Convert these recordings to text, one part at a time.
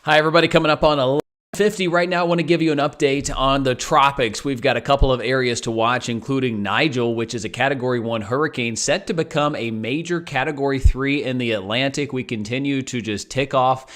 Hi, everybody. Coming up on 11:50 right now, I want to give you an update on the tropics. We've got a couple of areas to watch, including Nigel, which is a Category 1 hurricane set to become a major Category 3 in the Atlantic. We continue to just tick off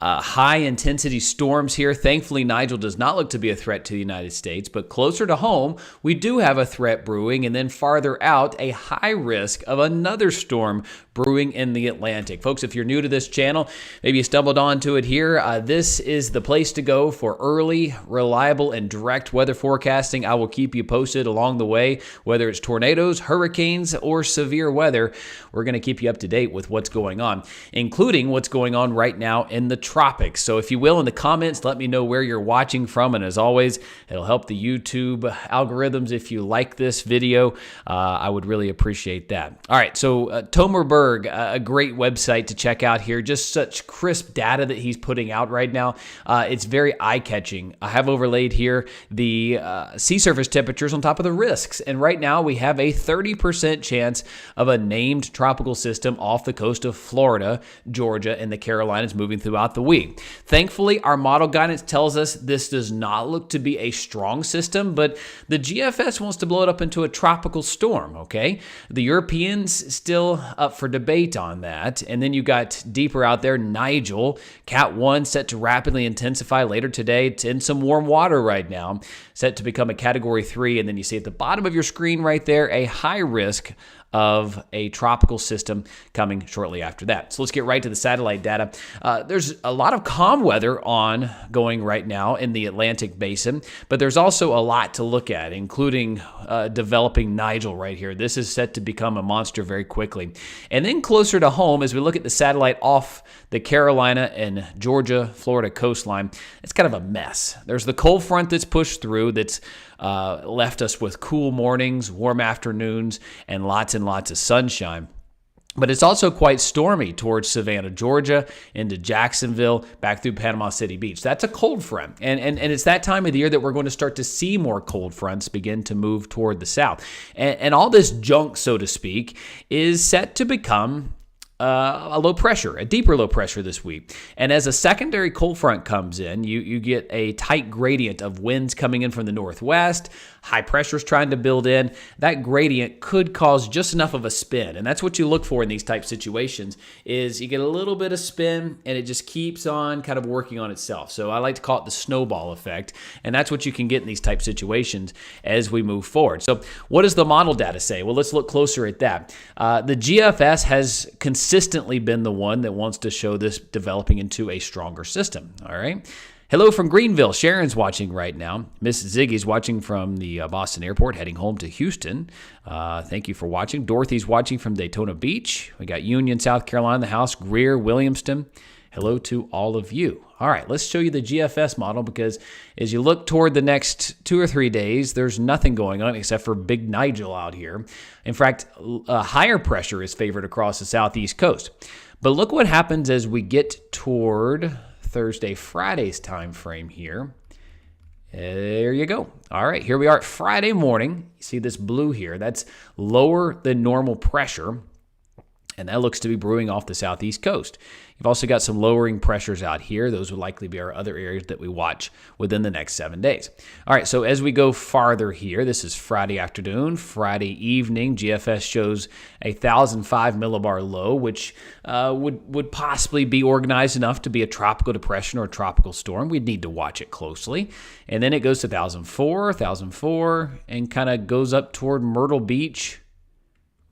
high-intensity storms here. Thankfully, Nigel does not look to be a threat to the United States, but closer to home, we do have a threat brewing, and then farther out, a high risk of another storm brewing in the Atlantic. Folks, if you're new to this channel, maybe you stumbled onto it here, this is the place to go for early, reliable, and direct weather forecasting. I will keep you posted along the way, whether it's tornadoes, hurricanes, or severe weather. We're going to keep you up to date with what's going on, including what's going on right now in the tropics. So if you will, in the comments, let me know where you're watching from. And as always, it'll help the YouTube algorithms if you like this video. I would really appreciate that. All right, so Tomerberg, a great website to check out here. Just such crisp data that he's putting out right now. It's very eye-catching. I have overlaid here the sea surface temperatures on top of the risks. And right now we have a 30% chance of a named tropical system off the coast of Florida, Georgia, and the Carolinas moving throughout the week. Thankfully, our model guidance tells us this does not look to be a strong system, but the GFS wants to blow it up into a tropical storm, okay? The Europeans still up for debate on that. And then you got deeper out there, Nigel, Cat 1 set to rapidly intensify later today. It's in some warm water right now, set to become a Category 3. And then you see at the bottom of your screen right there, a high risk of a tropical system coming shortly after that. So let's get right to the satellite data. There's a lot of calm weather going right now in the Atlantic basin, but there's also a lot to look at, including developing Nigel right here. This is set to become a monster very quickly. And then closer to home, as we look at the satellite off the Carolina and Georgia, Florida coastline, it's kind of a mess. There's the cold front that's pushed through that's left us with cool mornings, warm afternoons, and lots of sunshine. But it's also quite stormy towards Savannah, Georgia, into Jacksonville, back through Panama City Beach. That's a cold front. And it's that time of the year that we're going to start to see more cold fronts begin to move toward the south. And all this junk, so to speak, is set to become a low pressure, a deeper low pressure this week. And as a secondary cold front comes in, you get a tight gradient of winds coming in from the northwest, high pressures trying to build in. That gradient could cause just enough of a spin. And that's what you look for in these type situations, is you get a little bit of spin and it just keeps on kind of working on itself. So I like to call it the snowball effect. And that's what you can get in these type situations as we move forward. So what does the model data say? Well, let's look closer at that. The GFS has consistently been the one that wants to show this developing into a stronger system. All right. Hello from Greenville. Sharon's watching right now. Miss Ziggy's watching from the Boston airport, heading home to Houston. Thank you for watching. Dorothy's watching from Daytona Beach. We got Union, South Carolina, the house, Greer, Williamston. Hello to all of you. All right, let's show you the GFS model, because as you look toward the next 2 or 3 days, there's nothing going on except for Big Nigel out here. In fact, higher pressure is favored across the southeast coast. But look what happens as we get toward Thursday, Friday's time frame here. There you go. All right, here we are at Friday morning. You see this blue here? That's lower than normal pressure, and that looks to be brewing off the southeast coast. You've also got some lowering pressures out here. Those would likely be our other areas that we watch within the next 7 days. All right, so as we go farther here, this is Friday afternoon, Friday evening. GFS shows a 1,005 millibar low, which would possibly be organized enough to be a tropical depression or a tropical storm. We'd need to watch it closely. And then it goes to 1,004, and kind of goes up toward Myrtle Beach,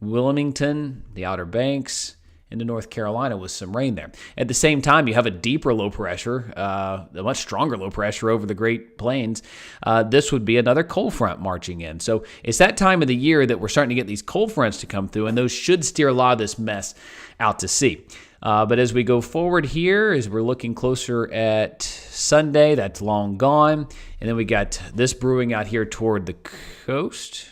Wilmington, the Outer Banks, into North Carolina with some rain there. At the same time, you have a deeper low pressure, a much stronger low pressure over the Great Plains. This would be another cold front marching in. So it's that time of the year that we're starting to get these cold fronts to come through, and those should steer a lot of this mess out to sea. But as we go forward here, as we're looking closer at Sunday, that's long gone. And then we got this brewing out here toward the coast,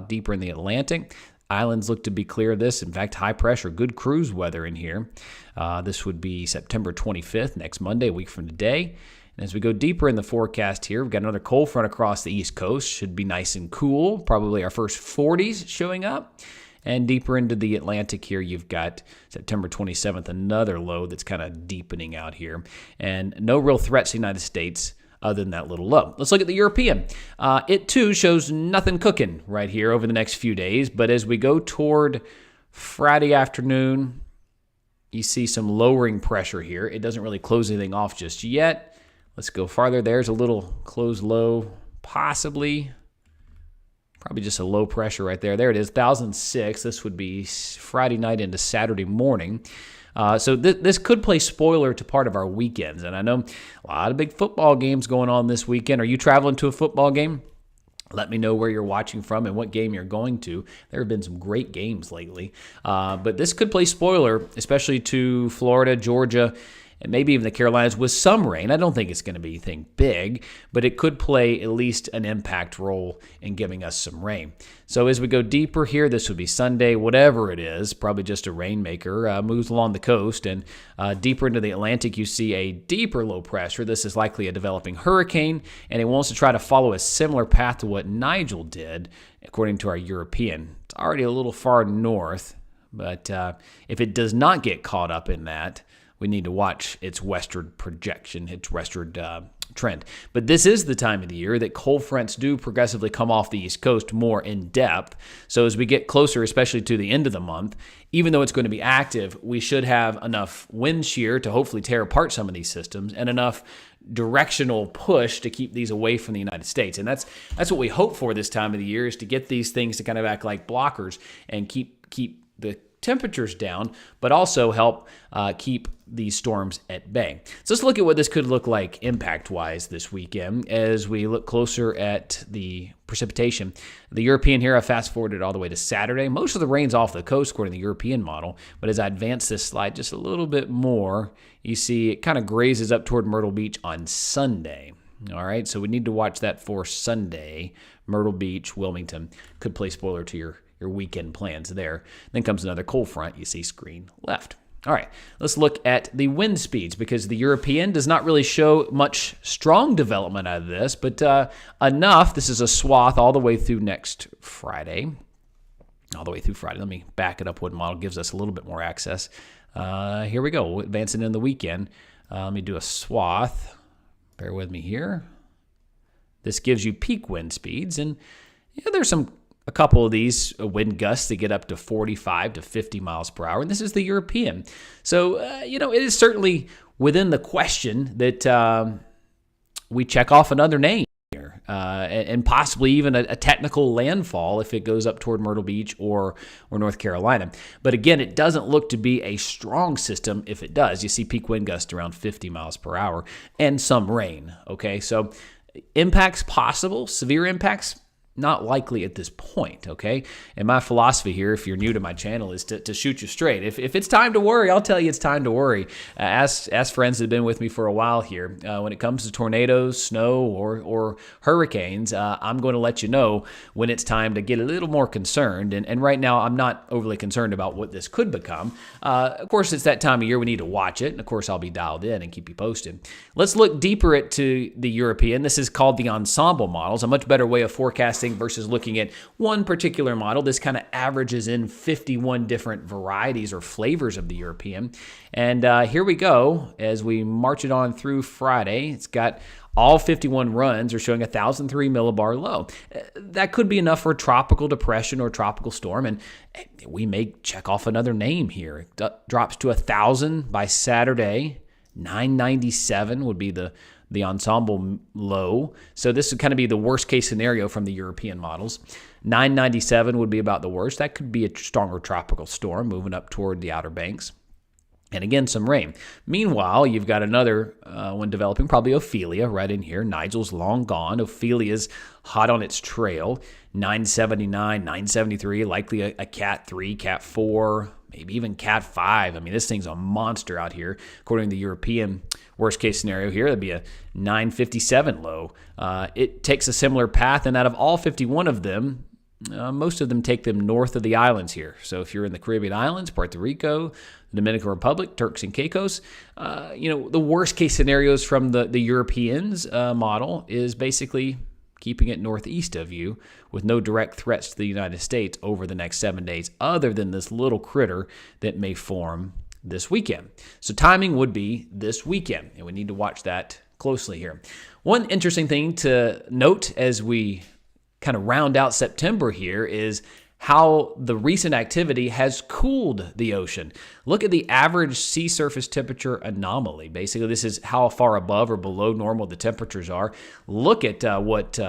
deeper in the Atlantic. Islands look to be clear of this. In fact, high pressure, good cruise weather in here. This would be September 25th, next Monday, a week from today. And as we go deeper in the forecast here, we've got another cold front across the East Coast. Should be nice and cool. Probably our first 40s showing up. And deeper into the Atlantic here, you've got September 27th, another low that's kind of deepening out here. And no real threats to the United States other than that little low. Let's look at the European. It too shows nothing cooking right here over the next few days. But as we go toward Friday afternoon, you see some lowering pressure here. It doesn't really close anything off just yet. Let's go farther. There's a little closed low, possibly. Probably just a low pressure right there. There it is, 1,006. This would be Friday night into Saturday morning. So this could play spoiler to part of our weekends. And I know a lot of big football games going on this weekend. Are you traveling to a football game? Let me know where you're watching from and what game you're going to. There have been some great games lately. But this could play spoiler, especially to Florida, Georgia, and maybe even the Carolinas with some rain. I don't think it's going to be anything big, but it could play at least an impact role in giving us some rain. So as we go deeper here, this would be Sunday, whatever it is, probably just a rainmaker, moves along the coast. And deeper into the Atlantic, you see a deeper low pressure. This is likely a developing hurricane, and it wants to try to follow a similar path to what Nigel did, according to our European. It's already a little far north, but if it does not get caught up in that, we need to watch its westward projection, its westward trend. But this is the time of the year that cold fronts do progressively come off the East Coast more in depth. So as we get closer, especially to the end of the month, even though it's going to be active, we should have enough wind shear to hopefully tear apart some of these systems and enough directional push to keep these away from the United States. And that's what we hope for this time of the year, is to get these things to kind of act like blockers and keep the temperatures down, but also help keep these storms at bay. So let's look at what this could look like impact-wise this weekend as we look closer at the precipitation. The European here, I fast-forwarded all the way to Saturday. Most of the rain's off the coast according to the European model, but as I advance this slide just a little bit more, you see it kind of grazes up toward Myrtle Beach on Sunday. All right, so we need to watch that for Sunday. Myrtle Beach, Wilmington could play spoiler to your weekend plans there. Then comes another cold front. You see screen left. All right, let's look at the wind speeds, because the European does not really show much strong development out of this, but enough. This is a swath all the way through next Friday. All the way through Friday. Let me back it up. What model gives us a little bit more access. Here we go. Advancing in the weekend. Let me do a swath. Bear with me here. This gives you peak wind speeds, and there's a couple of these wind gusts that get up to 45 to 50 miles per hour, and this is the European. So, it is certainly within the question that we check off another name here, and possibly even a technical landfall if it goes up toward Myrtle Beach or North Carolina. But again, it doesn't look to be a strong system if it does. You see peak wind gusts around 50 miles per hour and some rain, okay? So impacts possible, severe impacts not likely at this point, okay? And my philosophy here, if you're new to my channel, is to shoot you straight. If it's time to worry, I'll tell you it's time to worry. Ask friends that have been with me for a while here. When it comes to tornadoes, snow, or hurricanes, I'm going to let you know when it's time to get a little more concerned. And right now, I'm not overly concerned about what this could become. Of course, it's that time of year we need to watch it. And of course, I'll be dialed in and keep you posted. Let's look deeper into the European. This is called the ensemble models, a much better way of forecasting versus looking at one particular model. This kind of averages in 51 different varieties or flavors of the European. And here we go as we march it on through Friday. It's got all 51 runs are showing 1,003 millibar low. That could be enough for a tropical depression or tropical storm, and we may check off another name here. It drops to 1,000 by Saturday. 997 would be the ensemble low. So this would kind of be the worst case scenario from the European models. 997 would be about the worst. That could be a stronger tropical storm moving up toward the Outer Banks. And again, some rain. Meanwhile, you've got another one developing, probably Ophelia right in here. Nigel's long gone. Ophelia's hot on its trail. 979, 973, likely a Cat 3, Cat 4, maybe even Cat 5. I mean, this thing's a monster out here. According to the European worst case scenario here, that'd be a 957 low. It takes a similar path, and out of all 51 of them, most of them take them north of the islands here. So if you're in the Caribbean islands, Puerto Rico, the Dominican Republic, Turks and Caicos, the worst case scenarios from the Europeans model is basically keeping it northeast of you with no direct threats to the United States over the next 7 days, other than this little critter that may form this weekend. So timing would be this weekend, and we need to watch that closely here. One interesting thing to note as we kind of round out September here is how the recent activity has cooled the ocean. Look at the average sea surface temperature anomaly. Basically, this is how far above or below normal the temperatures are. Look at what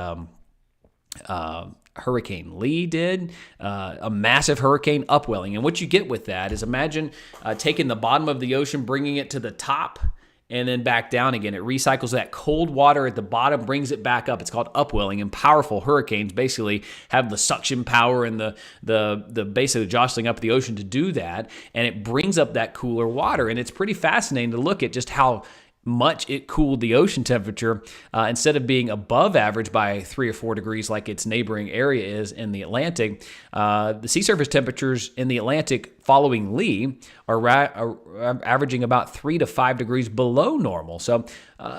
Hurricane Lee did, a massive hurricane upwelling. And what you get with that is, imagine taking the bottom of the ocean, bringing it to the top, and then back down again. It recycles that cold water at the bottom, brings it back up. It's called upwelling, and powerful hurricanes basically have the suction power and the basically jostling up the ocean to do that, and it brings up that cooler water. And it's pretty fascinating to look at just how much it cooled the ocean temperature. Instead of being above average by 3 or 4 degrees like its neighboring area is in the Atlantic, the sea surface temperatures in the Atlantic following Lee are averaging about 3 to 5 degrees below normal. So,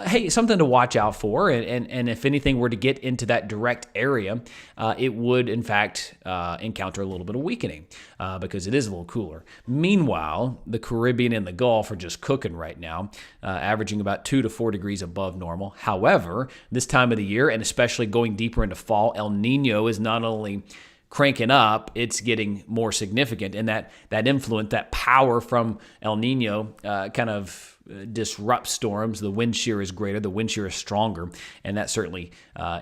hey, something to watch out for. And if anything were to get into that direct area, it would, in fact, encounter a little bit of weakening because it is a little cooler. Meanwhile, the Caribbean and the Gulf are just cooking right now, averaging about 2 to 4 degrees above normal. However, this time of the year, and especially going deeper into fall, El Nino is not only cranking up, it's getting more significant, and that influence, that power from El Nino kind of disrupts storms. The wind shear is greater, the wind shear is stronger, and that certainly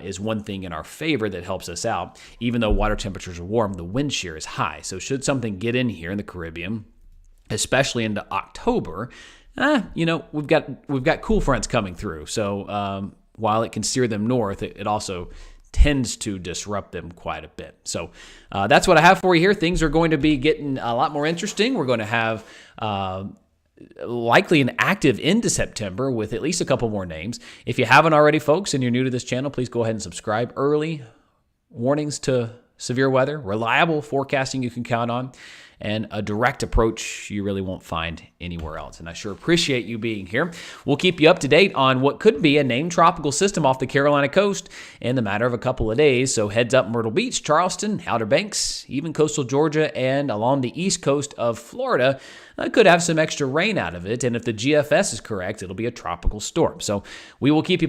is one thing in our favor that helps us out. Even though water temperatures are warm, the wind shear is high. So should something get in here in the Caribbean, especially into October, we've got cool fronts coming through. So while it can steer them north, it also tends to disrupt them quite a bit. So that's what I have for you here. Things are going to be getting a lot more interesting. We're going to have likely an active into September with at least a couple more names. If you haven't already, folks, and you're new to this channel, please go ahead and subscribe. Early warnings to severe weather, reliable forecasting you can count on, and a direct approach you really won't find anywhere else. And I sure appreciate you being here. We'll keep you up to date on what could be a named tropical system off the Carolina coast in the matter of a couple of days. So heads up Myrtle Beach, Charleston, Outer Banks, even coastal Georgia, and along the east coast of Florida could have some extra rain out of it. And if the GFS is correct, it'll be a tropical storm. So we will keep you posted